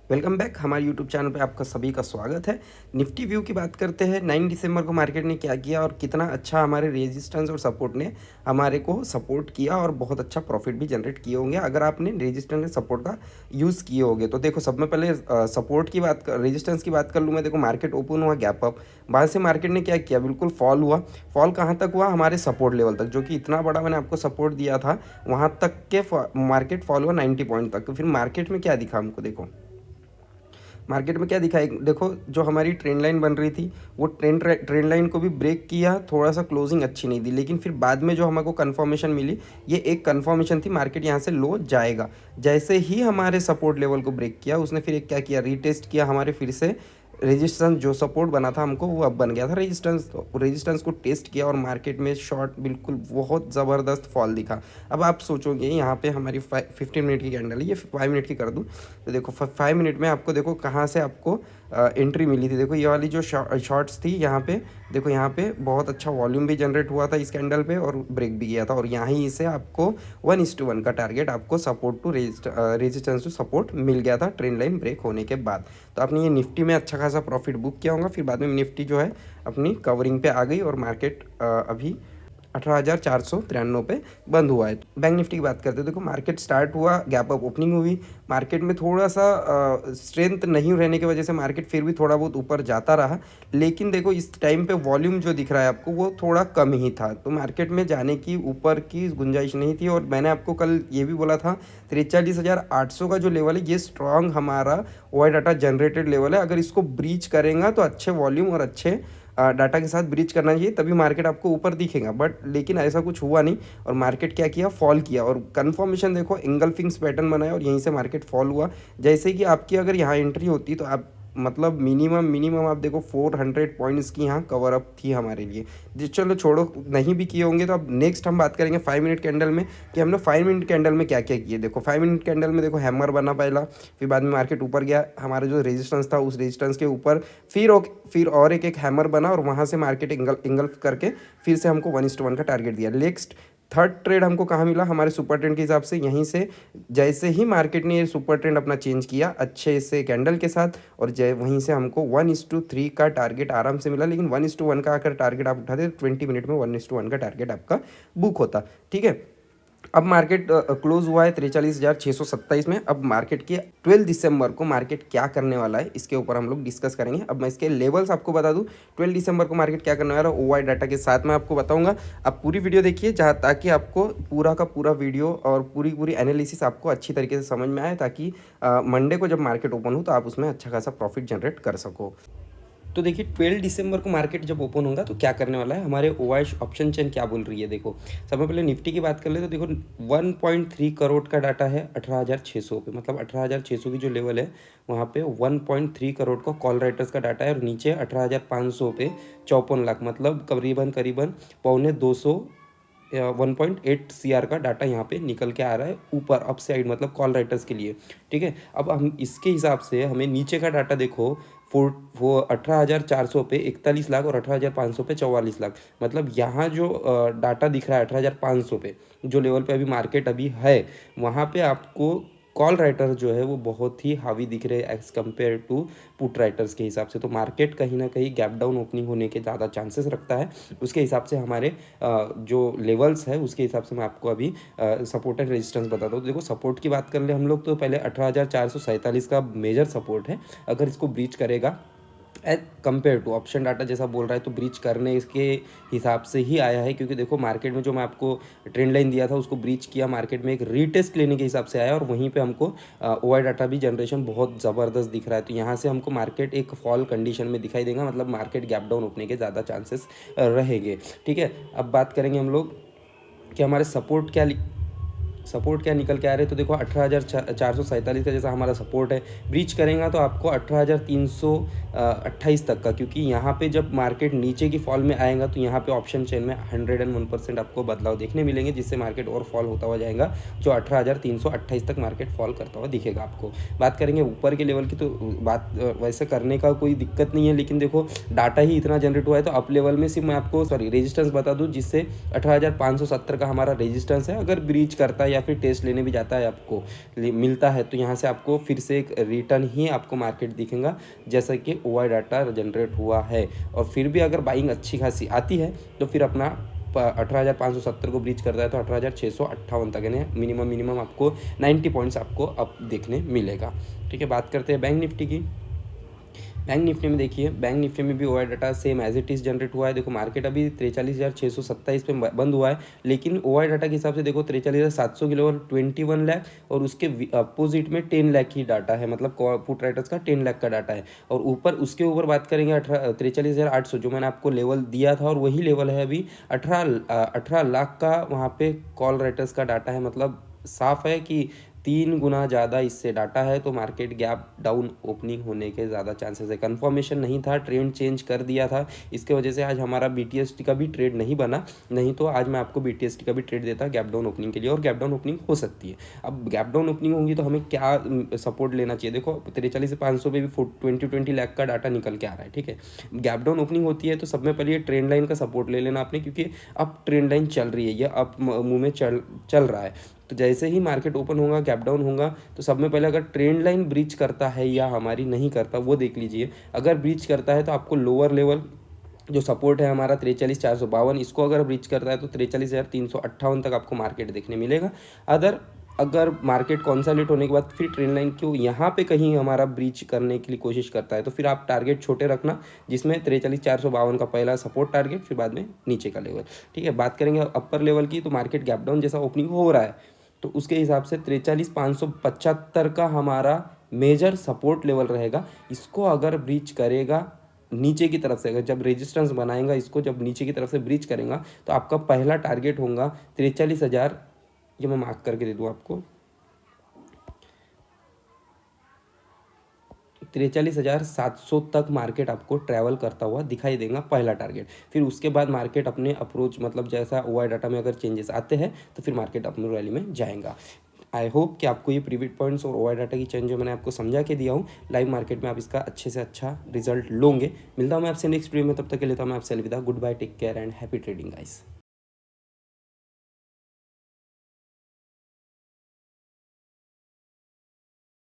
Welcome back हमारे YouTube channel पे आपका सभी का स्वागत है। निफ्टी व्यू की बात करते हैं। 9 दिसंबर को मार्केट ने क्या किया और कितना अच्छा हमारे रेजिस्टेंस और सपोर्ट ने हमारे को सपोर्ट किया और बहुत अच्छा प्रॉफिट भी जनरेट किए होंगे अगर आपने रेजिस्टेंस और सपोर्ट का यूज़ किए होंगे। तो देखो, सब में पहले सपोर्ट की बात कर, रेजिस्टेंस की बात कर लूँ मैं। देखो, मार्केट ओपन हुआ, गैप अप, वहाँ से मार्केट ने क्या किया, बिल्कुल फॉल हुआ। फॉल कहाँ तक हुआ, हमारे सपोर्ट लेवल तक, जो कि इतना बड़ा मैंने आपको सपोर्ट दिया था, वहाँ तक के मार्केट फॉल हुआ 90 पॉइंट तक। फिर मार्केट में क्या दिखा हमको, देखो मार्केट में क्या दिखा है। देखो, जो हमारी ट्रेंड लाइन बन रही थी वो ट्रेंड लाइन को भी ब्रेक किया। थोड़ा सा क्लोजिंग अच्छी नहीं दी, लेकिन फिर बाद में जो हमको कंफर्मेशन मिली, ये एक कंफर्मेशन थी, मार्केट यहाँ से लो जाएगा। जैसे ही हमारे सपोर्ट लेवल को ब्रेक किया, उसने फिर एक क्या किया, रीटेस्ट किया हमारे फिर से रेजिस्टेंस। जो सपोर्ट बना था हमको वो अब बन गया था रेजिस्टेंस। तो रेजिस्टेंस को टेस्ट किया और मार्केट में शॉर्ट बिल्कुल बहुत ज़बरदस्त फॉल दिखा। अब आप सोचोगे यहाँ पे हमारी 15 मिनट की कैंडल है, ये 5 मिनट की कर दूँ तो देखो 5 मिनट में आपको देखो कहाँ से आपको एंट्री मिली थी। देखो, ये वाली जो शॉर्ट्स थी यहाँ पे, देखो यहाँ पे बहुत अच्छा वॉल्यूम भी जनरेट हुआ था इस कैंडल पे और ब्रेक भी किया था। और यहाँ से आपको 1:1 का टारगेट, आपको support to resistance to support मिल गया था ट्रेंड लाइन ब्रेक होने के बाद। तो आपने ये निफ्टी में अच्छा खासा प्रॉफिट बुक किया होगा। फिर बाद में निफ्टी जो है अपनी कवरिंग पे आ गई और मार्केट अभी 18,493 पे बंद हुआ है। बैंक निफ्टी की बात करते हैं। देखो, मार्केट स्टार्ट हुआ, गैप अप ओपनिंग हुई, मार्केट में थोड़ा सा स्ट्रेंथ नहीं रहने की वजह से मार्केट फिर भी थोड़ा बहुत ऊपर जाता रहा। लेकिन देखो, इस टाइम पे वॉल्यूम जो दिख रहा है आपको वो थोड़ा कम ही था, तो मार्केट में जाने की ऊपर की गुंजाइश नहीं थी। और मैंने आपको कल ये भी बोला था 43,800 का जो लेवल है, ये स्ट्रॉन्ग हमारा वाई डाटा जनरेटेड लेवल है। अगर इसको ब्रीच करेगा तो अच्छे वॉल्यूम और अच्छे डाटा के साथ ब्रीच करना चाहिए, तभी मार्केट आपको ऊपर दिखेगा। बट लेकिन ऐसा कुछ हुआ नहीं और मार्केट क्या किया, फॉल किया। और कंफर्मेशन देखो, एंगल्फिंग्स पैटर्न बनाया और यहीं से मार्केट फॉल हुआ। जैसे कि आपकी अगर यहाँ एंट्री होती तो आप मतलब मिनिमम आप देखो 400 पॉइंट्स की यहाँ कवर अप थी हमारे लिए। चलो छोड़ो, नहीं भी किए होंगे तो अब नेक्स्ट हम बात करेंगे 5 मिनट कैंडल में कि हमने 5 मिनट कैंडल में क्या क्या किए। देखो, 5 मिनट कैंडल में देखो हैमर बना पहला, फिर बाद में मार्केट ऊपर गया, हमारा जो रेजिस्टेंस था उस रेजिस्टेंस के ऊपर फिर और एक हैमर बना और वहाँ से मार्केट इंगल्फ करके फिर से हमको 1:1 का टारगेट दिया। नेक्स्ट थर्ड ट्रेड हमको कहाँ मिला, हमारे सुपर ट्रेंड के हिसाब से यहीं से। जैसे ही मार्केट ने ये सुपर ट्रेंड अपना चेंज किया अच्छे से कैंडल के साथ, और वहीं से हमको 1:3 का टारगेट आराम से मिला। लेकिन 1:1 का अगर टारगेट आप उठाते तो 20 मिनट में 1:1 का टारगेट आपका बुक होता। ठीक है, अब मार्केट क्लोज हुआ है 43,627 में। अब मार्केट के 12 दिसंबर को मार्केट क्या करने वाला है इसके ऊपर हम लोग डिस्कस करेंगे। अब मैं इसके लेवल्स आपको बता दूं, 12 दिसंबर को मार्केट क्या करने वाला है ओवाई डाटा के साथ मैं आपको बताऊंगा। आप पूरी वीडियो देखिए जहाँ, ताकि आपको पूरा का पूरा वीडियो और पूरी एनालिसिस आपको अच्छी तरीके से समझ में आए, ताकि मंडे को जब मार्केट ओपन हो तो आप उसमें अच्छा खासा प्रॉफिट जनरेट कर सको। तो देखिए, 12 दिसंबर को मार्केट जब ओपन होगा तो क्या करने वाला है, हमारे ओआई ऑप्शन चेन क्या बोल रही है। देखो, सबसे पहले निफ्टी की बात कर ले तो देखो 1.3 करोड़ का डाटा है 18,600 पे, मतलब 18,600 की जो लेवल है वहाँ पे 1.3 करोड़ का कॉल राइटर्स का डाटा है। और नीचे 18,500 पे 54 लाख, मतलब करीबन पौने 200 1.8 CR का डाटा यहाँ पे निकल के आ रहा है ऊपर अप साइड, मतलब कॉल राइटर्स के लिए। ठीक है, अब हम इसके हिसाब से हमें नीचे का डाटा देखो, वो 18,400 पे 41 लाख और 18,500 पे 44 लाख, मतलब यहाँ जो डाटा दिख रहा है 18,500 पे जो लेवल पे अभी मार्केट अभी है, वहाँ पे आपको कॉल राइटर जो है वो बहुत ही हावी दिख रहे हैं as compare to put writers के हिसाब से। तो मार्केट कहीं ना कहीं गैप डाउन ओपनिंग होने के ज़्यादा चांसेस रखता है। उसके हिसाब से हमारे जो लेवल्स है उसके हिसाब से मैं आपको अभी सपोर्ट एंड रेजिस्टेंस बताता हूँ। देखो, सपोर्ट की बात कर ले हम लोग तो पहले 18,447 का मेजर सपोर्ट है। अगर इसको ब्रीच करेगा as compare to option data जैसा बोल रहा है तो ब्रीच करने इसके हिसाब से ही आया है, क्योंकि देखो मार्केट में जो मैं आपको ट्रेंड लाइन दिया था उसको ब्रीच किया, मार्केट में एक रीटेस्ट लेने के हिसाब से आया और वहीं पे हमको ओआई डाटा भी जनरेशन बहुत ज़बरदस्त दिख रहा है। तो यहाँ से हमको मार्केट एक फॉल कंडीशन में दिखाई देगा, मतलब मार्केट गैप डाउन होने के ज़्यादा चांसेस रहेंगे। ठीक है, अब बात करेंगे हम लोग कि हमारे सपोर्ट क्या निकल के आ रहे हैं। तो देखो 18,447 का जैसा हमारा सपोर्ट है, ब्रीच करेगा तो आपको 18,328 तक का, क्योंकि यहाँ पे जब मार्केट नीचे की फॉल में आएगा तो यहाँ पे ऑप्शन चेन में 101% आपको बदलाव देखने मिलेंगे, जिससे मार्केट और फॉल होता हुआ जाएगा, जो 18,328 तक मार्केट फॉल करता हुआ दिखेगा आपको। बात करेंगे ऊपर के लेवल की, तो बात वैसे करने का कोई दिक्कत नहीं है, लेकिन देखो डाटा ही इतना जनरेट हुआ है तो अप लेवल में सिर्फ मैं आपको रेजिस्टेंस बता दूँ, जिससे 18,570 का हमारा रेजिस्टेंस है। अगर ब्रीच करता है या या फिर टेस्ट लेने भी जाता है आपको मिलता है, तो यहाँ से आपको फिर से एक रिटर्न ही आपको मार्केट दिखेगा जैसा कि OI डाटा जनरेट हुआ है। और फिर भी अगर बाइंग अच्छी खासी आती है तो फिर अपना 18,570 को ब्रीच करता है तो 18,658 तक, यानी मिनिमम आपको 90 पॉइंट्स आपको अब देखने मिलेगा। ठीक है, बात करते हैं बैंक निफ्टी की। बैंक निफ्टी में देखिए, बैंक निफ्टी में भी OI data same as it is generate हुआ है। देखो मार्केट अभी 43,627 पे बंद हुआ है, लेकिन OI डाटा के हिसाब से देखो 43,700 के लेवल 21 लाख और उसके अपोजिट में 10 लाख की डाटा है, मतलब पुट राइटर्स का 10 लाख का डाटा है। और ऊपर उसके ऊपर बात करेंगे 43,800 जो मैंने आपको लेवल दिया था, और वही लेवल है अभी 18 लाख का वहाँ पे कॉल राइटर्स का डाटा है। मतलब साफ है कि 3 गुना ज़्यादा इससे डाटा है, तो मार्केट गैप डाउन ओपनिंग होने के ज़्यादा चांसेस है। कन्फर्मेशन नहीं था, ट्रेंड चेंज कर दिया था, इसके वजह से आज हमारा BTST का भी ट्रेड नहीं बना, नहीं तो आज मैं आपको BTST का भी ट्रेड देता गैप डाउन ओपनिंग के लिए, और गैप डाउन ओपनिंग हो सकती है। अब गैप डाउन ओपनिंग होगी तो हमें क्या सपोर्ट लेना चाहिए। देखो 43,500 पे भी 20 लाख का डाटा निकल के आ रहा है। ठीक है, गैप डाउन ओपनिंग होती है तो सब में पहले ये ट्रेंड लाइन का सपोर्ट ले लेना आपने, क्योंकि अब ट्रेंड लाइन चल रही है, ये अब मुँह में चल रहा है। तो जैसे ही मार्केट ओपन होगा, गैप डाउन होगा, तो सब में पहले अगर ट्रेंड लाइन ब्रीच करता है या हमारी नहीं करता वो देख लीजिए। अगर ब्रीच करता है तो आपको लोअर लेवल जो सपोर्ट है हमारा 43,452, इसको अगर ब्रीच करता है तो 43,358 तक आपको मार्केट देखने मिलेगा। अगर मार्केट कॉन्सोलिडेट होने के बाद फिर ट्रेंड लाइन क्यों यहाँ पे कहीं हमारा ब्रीच करने के लिए कोशिश करता है, तो फिर आप टारगेट छोटे रखना, जिसमें 43,452 का पहला सपोर्ट टारगेट, फिर बाद में नीचे का लेवल। ठीक है, बात करेंगे अपर लेवल की, तो मार्केट गैप डाउन जैसा ओपनिंग हो रहा है तो उसके हिसाब से 43,575 का हमारा मेजर सपोर्ट लेवल रहेगा। इसको अगर ब्रीच करेगा नीचे की तरफ से, अगर जब रेजिस्टेंस बनाएगा इसको, जब नीचे की तरफ से ब्रीच करेगा तो आपका पहला टारगेट होगा 43,000, ये मैं मार्क करके दे दूँ आपको, 43,700 तक मार्केट आपको ट्रैवल करता हुआ दिखाई देगा पहला टारगेट। फिर उसके बाद मार्केट अपने अप्रोच, मतलब जैसा OI डाटा में अगर चेंजेस आते हैं तो फिर मार्केट अपने रैली में जाएगा। आई होप कि आपको ये प्रीविट पॉइंट्स और OI डाटा की चेंज जो मैंने आपको समझा के दिया हूँ, लाइव मार्केट में आप इसका अच्छे से अच्छा रिजल्ट लोगे। मिलता हूँ मैं आपसे नेक्स्ट वीडियो में, तब तक के लिए तो मैं आपसे अलविदा। Goodbye, take care and happy trading guys.